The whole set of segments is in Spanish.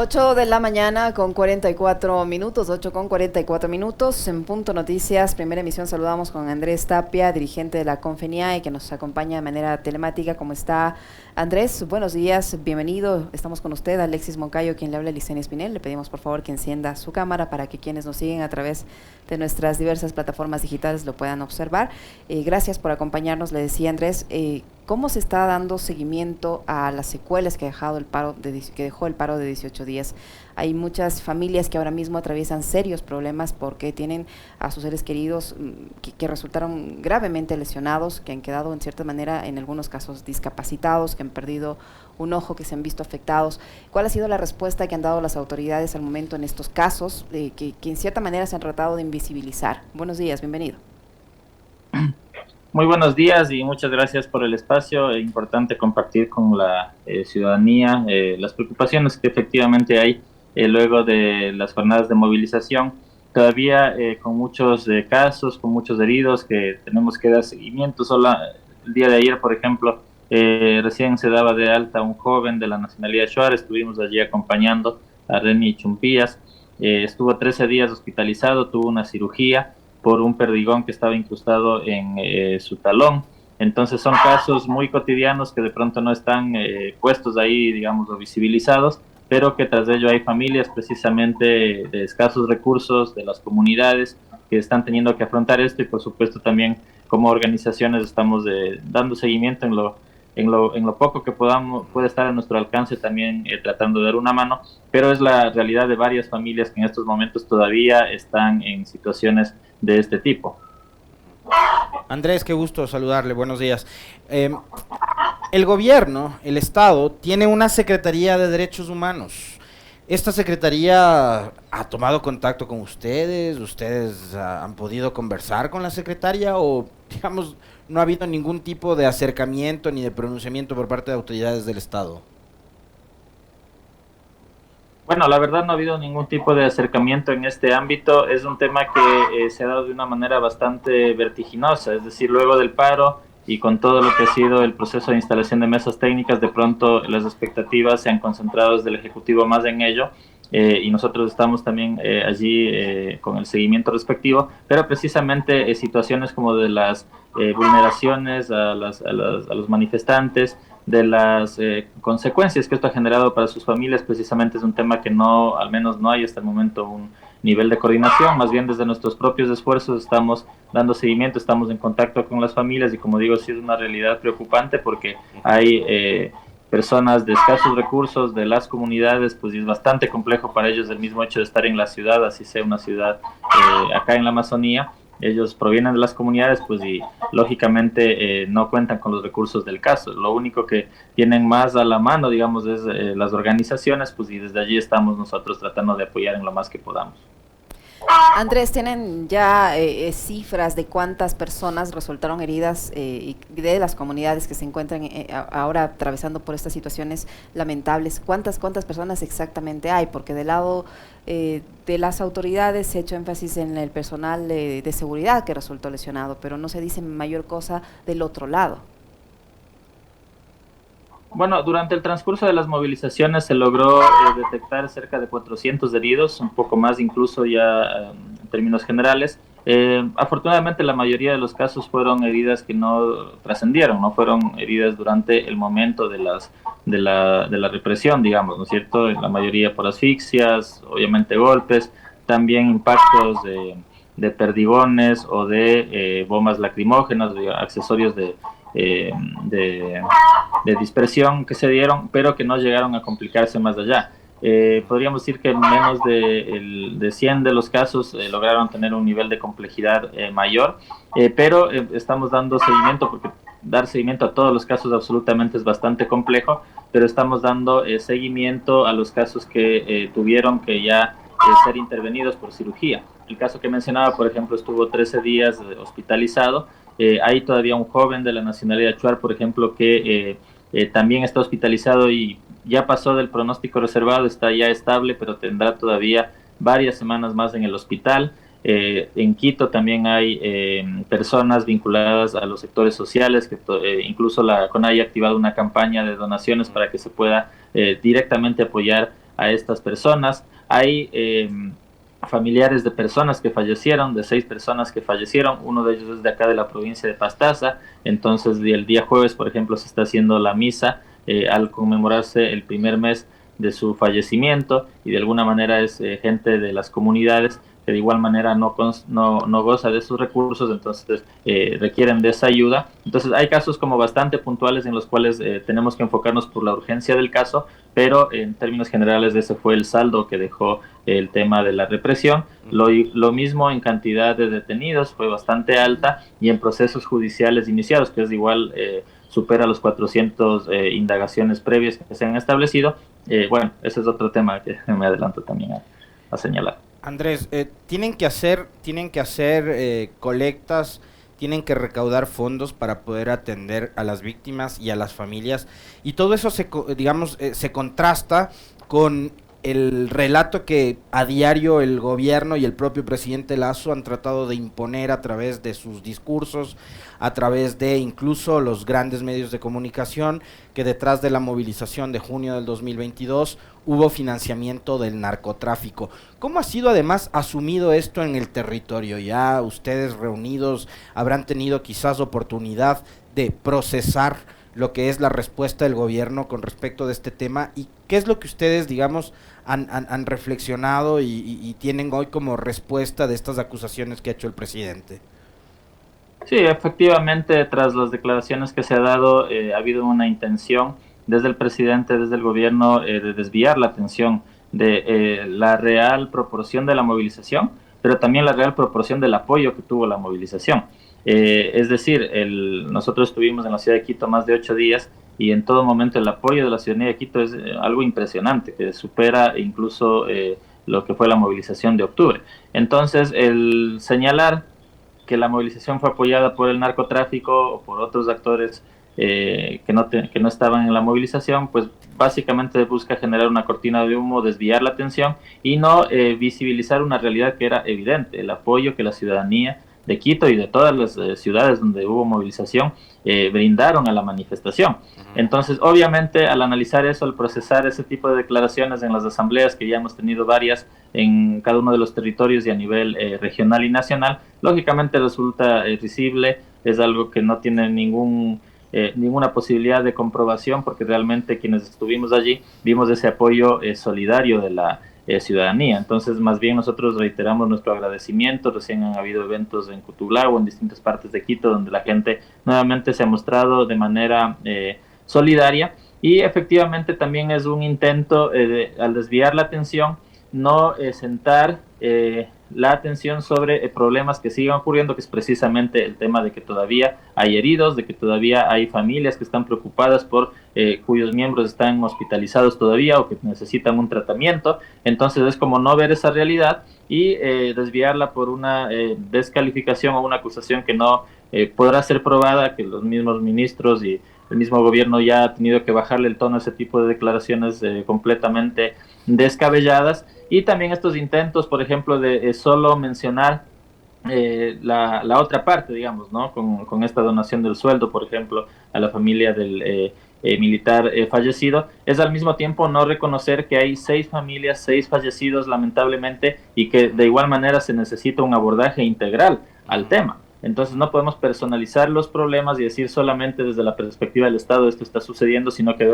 8 de la mañana con 44 minutos, 8 con 44 minutos. En Punto Noticias, primera emisión, saludamos con Andrés Tapia, dirigente de la Confeniae, que nos acompaña de manera telemática. ¿Cómo está, Andrés? Buenos días, bienvenido. Estamos con usted, Alexis Moncayo, quien le habla, Licenia Espinel. Le pedimos por favor que encienda su cámara para que quienes nos siguen a través de nuestras diversas plataformas digitales lo puedan observar. Gracias por acompañarnos, le decía Andrés. ¿Cómo se está dando seguimiento a las secuelas que dejó el paro de 18 días? Hay muchas familias que ahora mismo atraviesan serios problemas porque tienen a sus seres queridos que resultaron gravemente lesionados, que han quedado en cierta manera, en algunos casos, discapacitados, que han perdido un ojo, que se han visto afectados. ¿Cuál ha sido la respuesta que han dado las autoridades al momento en estos casos, que en cierta manera se han tratado de invisibilizar? Buenos días, bienvenido. Muy buenos días y muchas gracias por el espacio. Es importante compartir con la ciudadanía las preocupaciones que efectivamente hay luego de las jornadas de movilización. Todavía con muchos casos, con muchos heridos que tenemos que dar seguimiento. Solo el día de ayer, por ejemplo, recién se daba de alta un joven de la nacionalidad Shuar. Estuvimos allí acompañando a Reni Chumpías. Estuvo 13 días hospitalizado, tuvo una cirugía por un perdigón que estaba incrustado en su talón. Entonces son casos muy cotidianos que de pronto no están puestos ahí, digamos, o visibilizados, pero que tras ello hay familias precisamente de escasos recursos, de las comunidades que están teniendo que afrontar esto y por supuesto también como organizaciones estamos dando seguimiento en lo poco que puede estar a nuestro alcance también tratando de dar una mano, pero es la realidad de varias familias que en estos momentos todavía están en situaciones de este tipo. Andrés, qué gusto saludarle, buenos días. El gobierno, el Estado, tiene una Secretaría de Derechos Humanos. ¿Esta Secretaría ha tomado contacto con ustedes? ¿Ustedes han podido conversar con la secretaria o, digamos, no ha habido ningún tipo de acercamiento ni de pronunciamiento por parte de autoridades del Estado? Bueno, la verdad no ha habido ningún tipo de acercamiento en este ámbito. Es un tema que se ha dado de una manera bastante vertiginosa, es decir, luego del paro y con todo lo que ha sido el proceso de instalación de mesas técnicas, de pronto las expectativas se han concentrado desde el Ejecutivo más en ello. Y nosotros estamos también allí con el seguimiento respectivo, pero precisamente situaciones como de las vulneraciones a los manifestantes, de las consecuencias que esto ha generado para sus familias, precisamente es un tema que no, al menos no hay hasta el momento un nivel de coordinación, más bien desde nuestros propios esfuerzos estamos dando seguimiento, estamos en contacto con las familias y como digo, sí es una realidad preocupante porque hay personas de escasos recursos de las comunidades, pues es bastante complejo para ellos el mismo hecho de estar en la ciudad, así sea una ciudad acá en la Amazonía. Ellos provienen de las comunidades, pues y lógicamente no cuentan con los recursos del caso. Lo único que tienen más a la mano, digamos, es las organizaciones, pues y desde allí estamos nosotros tratando de apoyar en lo más que podamos. Andrés, ¿tienen ya cifras de cuántas personas resultaron heridas y de las comunidades que se encuentran ahora atravesando por estas situaciones lamentables? ¿Cuántas personas exactamente hay? Porque del lado de las autoridades se ha hecho énfasis en el personal de seguridad que resultó lesionado, pero no se dice mayor cosa del otro lado. Bueno, durante el transcurso de las movilizaciones se logró detectar cerca de 400 heridos, un poco más incluso ya en términos generales. Afortunadamente la mayoría de los casos fueron heridas que no trascendieron, no fueron heridas durante el momento de la represión, digamos, ¿no es cierto? La mayoría por asfixias, obviamente golpes, también impactos de perdigones o de bombas lacrimógenas, de accesorios eh, de, de dispersión que se dieron, pero que no llegaron a complicarse más allá. Podríamos decir que menos de 100 de los casos lograron tener un nivel de complejidad mayor, pero estamos dando seguimiento porque dar seguimiento a todos los casos absolutamente es bastante complejo, pero estamos dando seguimiento a los casos que tuvieron que ya ser intervenidos por cirugía. El caso que mencionaba, por ejemplo, estuvo 13 días hospitalizado. Hay todavía un joven de la nacionalidad Shuar, por ejemplo, que también está hospitalizado y ya pasó del pronóstico reservado, está ya estable, pero tendrá todavía varias semanas más en el hospital. En Quito también hay personas vinculadas a los sectores sociales, que incluso la CONAI ha activado una campaña de donaciones para que se pueda directamente apoyar a estas personas. Hay familiares de personas que fallecieron, de 6 personas que fallecieron, uno de ellos es de acá de la provincia de Pastaza. Entonces el día jueves, por ejemplo, se está haciendo la misa al conmemorarse el primer mes de su fallecimiento, y de alguna manera es gente de las comunidades que de igual manera no goza de sus recursos, entonces requieren de esa ayuda. Entonces hay casos como bastante puntuales en los cuales tenemos que enfocarnos por la urgencia del caso, pero en términos generales ese fue el saldo que dejó el tema de la represión. Lo mismo en cantidad de detenidos, fue bastante alta, y en procesos judiciales iniciados, que es igual, supera los 400 indagaciones previas que se han establecido. Bueno, ese es otro tema que me adelanto también a señalar. Andrés, tienen que hacer colectas, tienen que recaudar fondos para poder atender a las víctimas y a las familias, y todo eso se contrasta con el relato que a diario el gobierno y el propio presidente Lasso han tratado de imponer a través de sus discursos, a través de incluso los grandes medios de comunicación, que detrás de la movilización de junio del 2022 hubo financiamiento del narcotráfico. ¿Cómo ha sido además asumido esto en el territorio? Ya ustedes reunidos habrán tenido quizás oportunidad de procesar lo que es la respuesta del gobierno con respecto de este tema, y qué es lo que ustedes, digamos, han reflexionado y tienen hoy como respuesta de estas acusaciones que ha hecho el presidente. Sí, efectivamente, tras las declaraciones que se ha dado, ha habido una intención desde el presidente, desde el gobierno, de desviar la atención de la real proporción de la movilización, pero también la real proporción del apoyo que tuvo la movilización. Es decir, nosotros estuvimos en la ciudad de Quito más de 8 días, y en todo momento el apoyo de la ciudadanía de Quito es algo impresionante, que supera incluso lo que fue la movilización de octubre. Entonces, el señalar que la movilización fue apoyada por el narcotráfico o por otros actores que no estaban en la movilización, pues básicamente busca generar una cortina de humo, desviar la atención y no visibilizar una realidad que era evidente: el apoyo que la ciudadanía de Quito y de todas las ciudades donde hubo movilización brindaron a la manifestación. Entonces, obviamente, al analizar eso, al procesar ese tipo de declaraciones en las asambleas, que ya hemos tenido varias en cada uno de los territorios y a nivel regional y nacional, lógicamente resulta risible, es algo que no tiene ninguna posibilidad de comprobación, porque realmente quienes estuvimos allí vimos ese apoyo solidario de la ciudadanía. Entonces, más bien nosotros reiteramos nuestro agradecimiento. Recién han habido eventos en Cutulá o en distintas partes de Quito donde la gente nuevamente se ha mostrado de manera solidaria, y efectivamente también es un intento al desviar la atención, no sentar la atención sobre problemas que siguen ocurriendo, que es precisamente el tema de que todavía hay heridos, de que todavía hay familias que están preocupadas cuyos miembros están hospitalizados todavía o que necesitan un tratamiento. Entonces es como no ver esa realidad y desviarla por una descalificación o una acusación que no podrá ser probada, que los mismos ministros y el mismo gobierno ya ha tenido que bajarle el tono a ese tipo de declaraciones completamente descabelladas. Y también estos intentos, por ejemplo, de solo mencionar la otra parte, digamos, ¿no? Con esta donación del sueldo, por ejemplo, a la familia del militar fallecido, es al mismo tiempo no reconocer que hay 6 familias, 6 fallecidos, lamentablemente, y que de igual manera se necesita un abordaje integral al tema. Entonces no podemos personalizar los problemas y decir solamente desde la perspectiva del Estado esto está sucediendo, sino que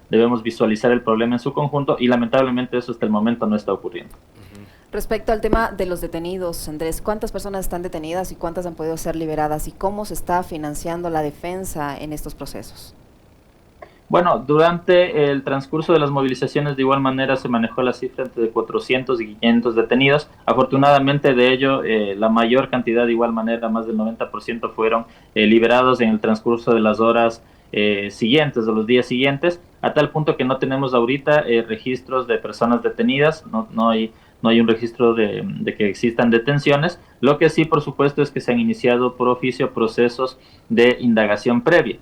debemos visualizar el problema en su conjunto, y lamentablemente eso hasta el momento no está ocurriendo. Respecto al tema de los detenidos, Andrés, ¿cuántas personas están detenidas y cuántas han podido ser liberadas? ¿Y cómo se está financiando la defensa en estos procesos? Bueno, durante el transcurso de las movilizaciones de igual manera se manejó la cifra entre 400 y 500 detenidos. Afortunadamente de ello, la mayor cantidad, de igual manera, más del 90%, fueron liberados en el transcurso de las horas siguientes, de los días siguientes, a tal punto que no tenemos ahorita registros de personas detenidas, no hay un registro de que existan detenciones. Lo que sí, por supuesto, es que se han iniciado por oficio procesos de indagación previa.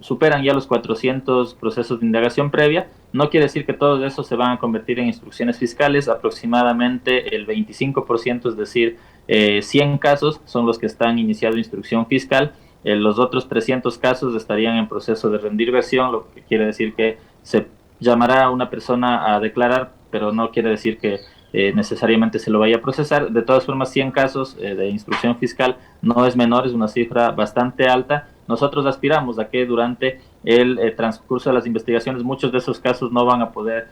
Superan ya los 400 procesos de indagación previa. No quiere decir que todos esos se van a convertir en instrucciones fiscales. Aproximadamente el 25%, es decir, 100 casos son los que están iniciando instrucción fiscal. Los otros 300 casos estarían en proceso de rendir versión, lo que quiere decir que se llamará a una persona a declarar, pero no quiere decir que necesariamente se lo vaya a procesar. De todas formas, 100 casos de instrucción fiscal no es menor, es una cifra bastante alta. Nosotros aspiramos a que durante el transcurso de las investigaciones muchos de esos casos no van a poder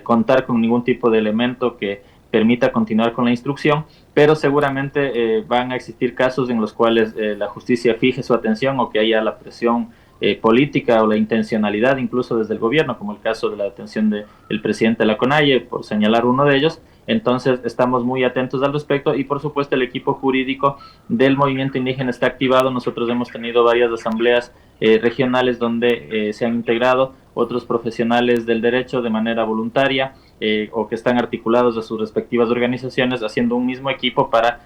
contar con ningún tipo de elemento que permita continuar con la instrucción, pero seguramente van a existir casos en los cuales la justicia fije su atención o que haya la presión política o la intencionalidad incluso desde el gobierno, como el caso de la detención del presidente de la CONAIE, por señalar uno de ellos. Entonces estamos muy atentos al respecto y por supuesto el equipo jurídico del movimiento indígena está activado. Nosotros hemos tenido varias asambleas regionales donde se han integrado otros profesionales del derecho de manera voluntaria o que están articulados a sus respectivas organizaciones haciendo un mismo equipo para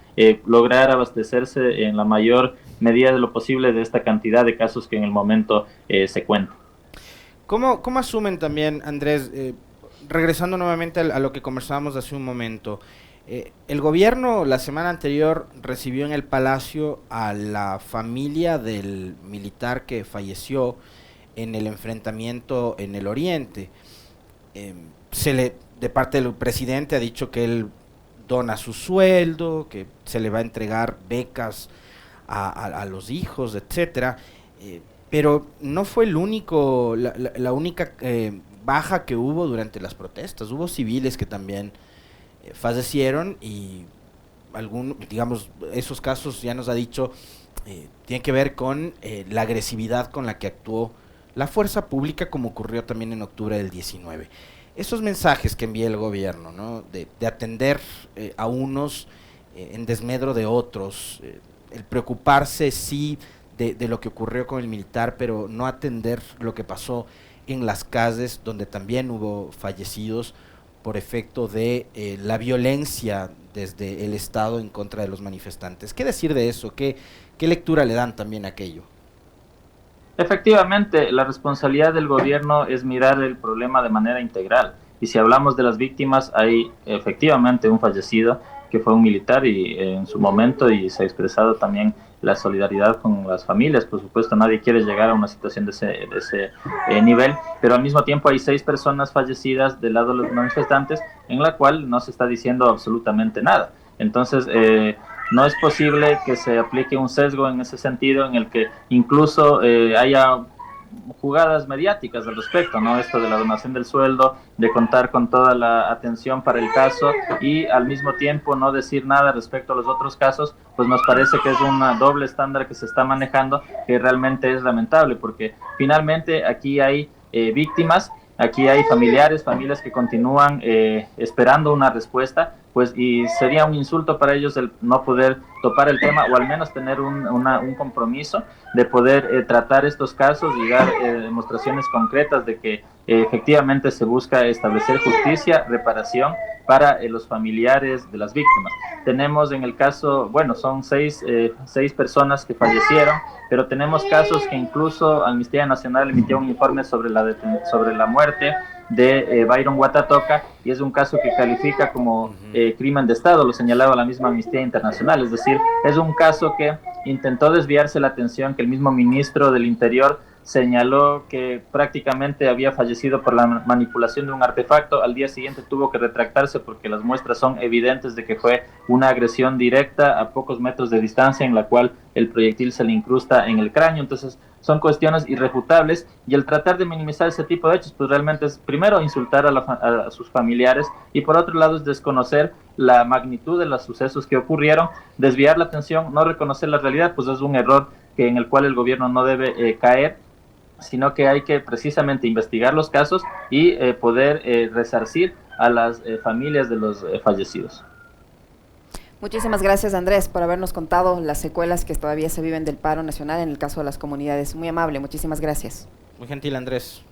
lograr abastecerse en la mayor medida de lo posible de esta cantidad de casos que en el momento se cuentan. ¿Cómo asumen también, Andrés, regresando nuevamente a lo que conversábamos hace un momento, el gobierno la semana anterior recibió en el Palacio a la familia del militar que falleció en el enfrentamiento en el Oriente? De parte del presidente ha dicho que él dona su sueldo, que se le va a entregar becas a los hijos, etcétera, pero no fue la única baja que hubo durante las protestas. Hubo civiles que también fallecieron y digamos, esos casos ya nos ha dicho tienen que ver con la agresividad con la que actuó la fuerza pública, como ocurrió también en octubre del 19. Esos mensajes que envía el gobierno, ¿no? de atender a unos en desmedro de otros, el preocuparse sí de lo que ocurrió con el militar, pero no atender lo que pasó en las calles, donde también hubo fallecidos por efecto de la violencia desde el Estado en contra de los manifestantes. ¿Qué decir de eso? ¿Qué lectura le dan también a aquello? Efectivamente, la responsabilidad del gobierno es mirar el problema de manera integral. Y si hablamos de las víctimas, hay efectivamente un fallecido que fue un militar y en su momento, y se ha expresado también la solidaridad con las familias. Por supuesto, nadie quiere llegar a una situación de ese nivel, pero al mismo tiempo hay 6 personas fallecidas del lado de los manifestantes, en la cual no se está diciendo absolutamente nada. Entonces, no es posible que se aplique un sesgo en ese sentido, en el que incluso haya jugadas mediáticas al respecto, ¿no? Esto de la donación del sueldo, de contar con toda la atención para el caso y al mismo tiempo no decir nada respecto a los otros casos, pues nos parece que es un doble estándar que se está manejando, que realmente es lamentable, porque finalmente aquí hay víctimas, aquí hay familias que continúan esperando una respuesta, pues, y sería un insulto para ellos el no poder topar el tema o al menos tener un compromiso de poder tratar estos casos y dar demostraciones concretas de que efectivamente se busca establecer justicia, reparación para los familiares de las víctimas. Tenemos en el caso, bueno, son 6 personas que fallecieron, pero tenemos casos que incluso Amnistía Nacional emitió un informe sobre la muerte de Byron Watatoka, y es un caso que califica como crimen de Estado, lo señalaba la misma Amnistía Internacional, es decir, es un caso que intentó desviarse la atención, que el mismo ministro del Interior señaló que prácticamente había fallecido por la manipulación de un artefacto. Al día siguiente tuvo que retractarse porque las muestras son evidentes de que fue una agresión directa a pocos metros de distancia en la cual el proyectil se le incrusta en el cráneo. Entonces son cuestiones irrefutables, y el tratar de minimizar ese tipo de hechos pues realmente es primero insultar a sus familiares, y por otro lado es desconocer la magnitud de los sucesos que ocurrieron, desviar la atención, no reconocer la realidad, pues es un error en el cual el gobierno no debe caer, sino que hay que precisamente investigar los casos y poder resarcir a las familias de los fallecidos. Muchísimas gracias, Andrés, por habernos contado las secuelas que todavía se viven del paro nacional en el caso de las comunidades. Muy amable, muchísimas gracias. Muy gentil, Andrés.